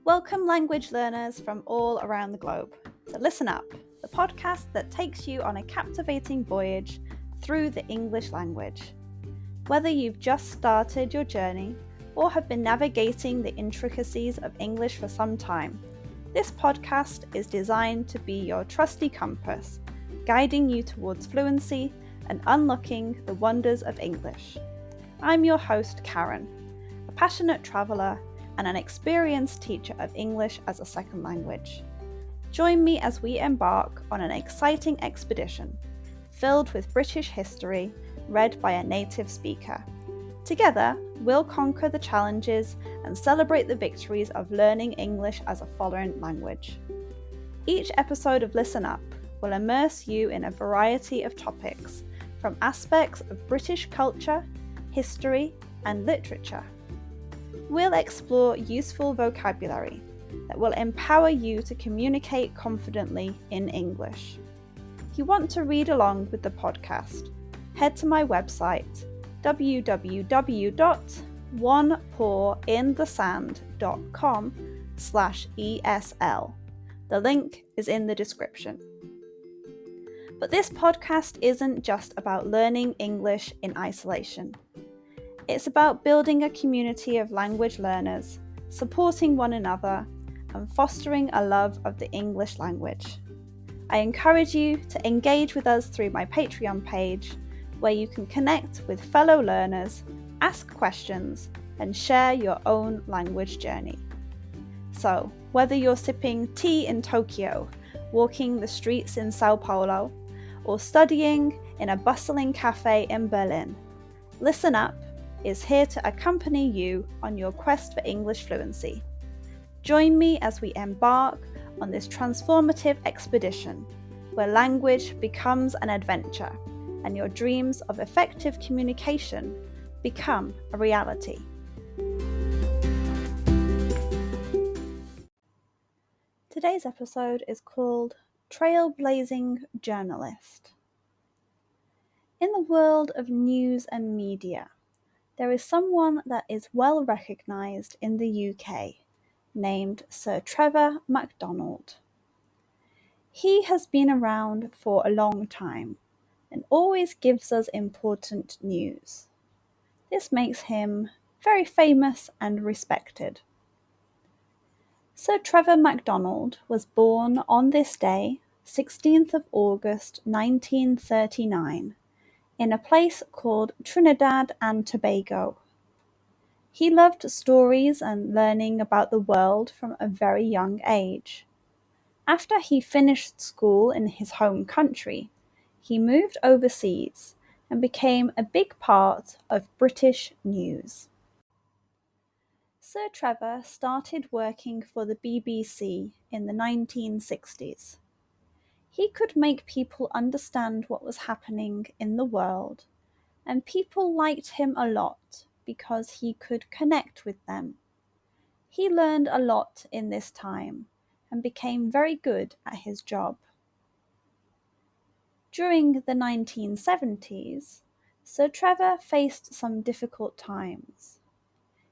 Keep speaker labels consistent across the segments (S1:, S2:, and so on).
S1: Welcome language learners from all around the globe to Listen Up, the podcast that takes you on a captivating voyage through the English language. Whether you've just started your journey or have been navigating the intricacies of English for some time, this podcast is designed to be your trusty compass, guiding you towards fluency and unlocking the wonders of English. I'm your host, Karen, a passionate traveller and an experienced teacher of English as a second language. Join me as we embark on an exciting expedition filled with British history read by a native speaker. Together, we'll conquer the challenges and celebrate the victories of learning English as a foreign language. Each episode of Listen Up will immerse you in a variety of topics, from aspects of British culture, history, and literature. We'll explore useful vocabulary that will empower you to communicate confidently in English. If you want to read along with the podcast, head to my website www.onepawinthesand.com/ESL. The link is in the description. But this podcast isn't just about learning English in isolation. It's about building a community of language learners, supporting one another, and fostering a love of the English language. I encourage you to engage with us through my Patreon page, where you can connect with fellow learners, ask questions, and share your own language journey. So, whether you're sipping tea in Tokyo, walking the streets in Sao Paulo, or studying in a bustling cafe in Berlin, Listen Up is here to accompany you on your quest for English fluency. Join me as we embark on this transformative expedition, where language becomes an adventure and your dreams of effective communication become a reality. Today's episode is called Trailblazing Journalist. In the world of news and media, there is someone that is well recognised in the UK, named Sir Trevor McDonald. He has been around for a long time and always gives us important news. This makes him very famous and respected. Sir Trevor McDonald was born on this day, 16th of August 1939, in a place called Trinidad and Tobago. He loved stories and learning about the world from a very young age. After he finished school in his home country, he moved overseas and became a big part of British news. Sir Trevor started working for the BBC in the 1960s. He could make people understand what was happening in the world, and people liked him a lot because he could connect with them. He learned a lot in this time and became very good at his job. During the 1970s, Sir Trevor faced some difficult times.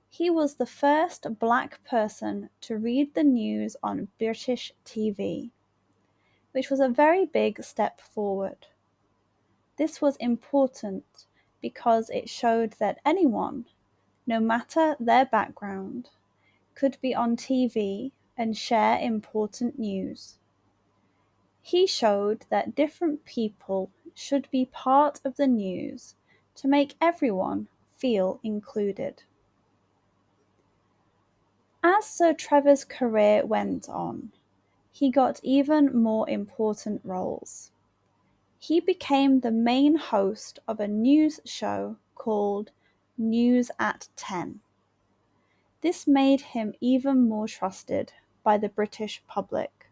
S1: He was the first black person to read the news on British TV, which was a very big step forward. This was important because it showed that anyone, no matter their background, could be on TV and share important news. He showed that different people should be part of the news to make everyone feel included. As Sir Trevor's career went on, he got even more important roles. He became the main host of a news show called News at 10. This made him even more trusted by the British public.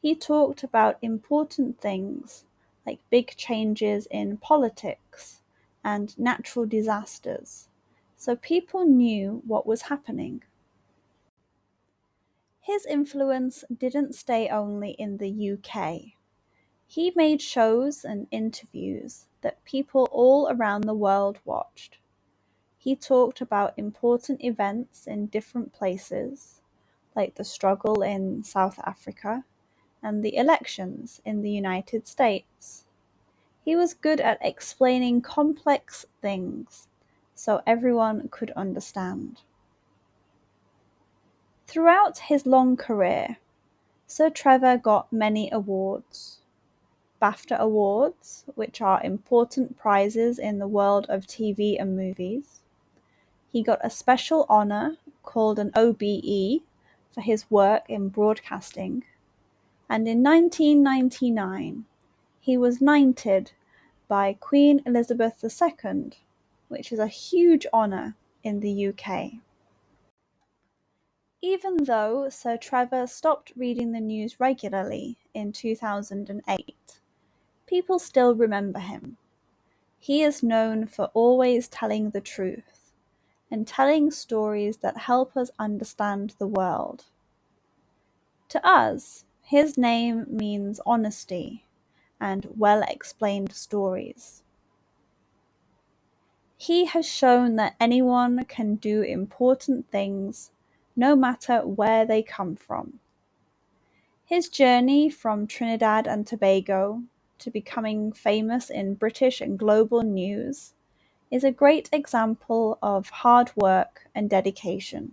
S1: He talked about important things like big changes in politics and natural disasters, so people knew what was happening. His influence didn't stay only in the UK. He made shows and interviews that people all around the world watched. He talked about important events in different places, like the struggle in South Africa and the elections in the United States. He was good at explaining complex things so everyone could understand. Throughout his long career, Sir Trevor got many awards. BAFTA Awards, which are important prizes in the world of TV and movies. He got a special honour called an OBE for his work in broadcasting. And in 1999, he was knighted by Queen Elizabeth II, which is a huge honour in the UK. Even though Sir Trevor stopped reading the news regularly in 2008, people still remember him. He is known for always telling the truth and telling stories that help us understand the world. To us, his name means honesty and well-explained stories. He has shown that anyone can do important things no matter where they come from. His journey from Trinidad and Tobago to becoming famous in British and global news is a great example of hard work and dedication.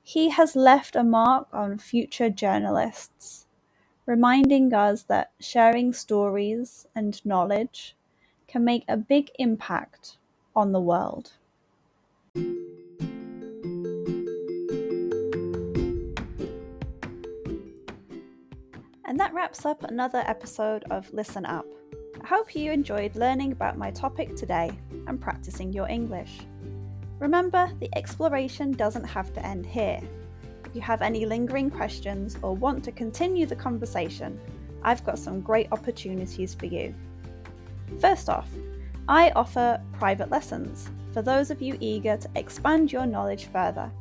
S1: He has left a mark on future journalists, reminding us that sharing stories and knowledge can make a big impact on the world. And that wraps up another episode of Listen Up. I hope you enjoyed learning about my topic today and practicing your English. Remember, the exploration doesn't have to end here. If you have any lingering questions or want to continue the conversation, I've got some great opportunities for you. First off, I offer private lessons for those of you eager to expand your knowledge further,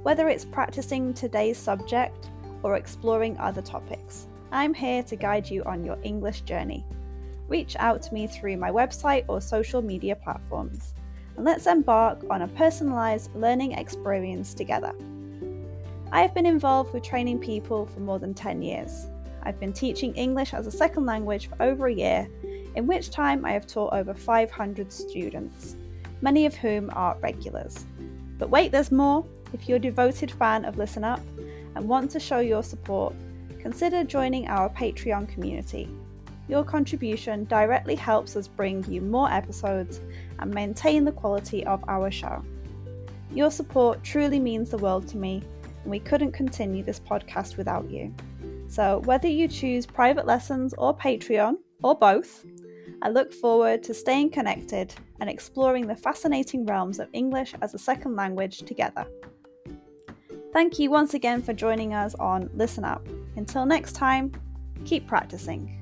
S1: whether it's practicing today's subject or exploring other topics. I'm here to guide you on your English journey. Reach out to me through my website or social media platforms, and let's embark on a personalised learning experience together. I have been involved with training people for more than 10 years. I've been teaching English as a second language for over a year, in which time I have taught over 500 students, many of whom are regulars. But wait, there's more. If you're a devoted fan of Listen Up and want to show your support, consider joining our Patreon community. Your contribution directly helps us bring you more episodes and maintain the quality of our show. Your support truly means the world to me, and we couldn't continue this podcast without you. So whether you choose private lessons or Patreon, or both, I look forward to staying connected and exploring the fascinating realms of English as a second language together. Thank you once again for joining us on Listen Up. Until next time, keep practicing.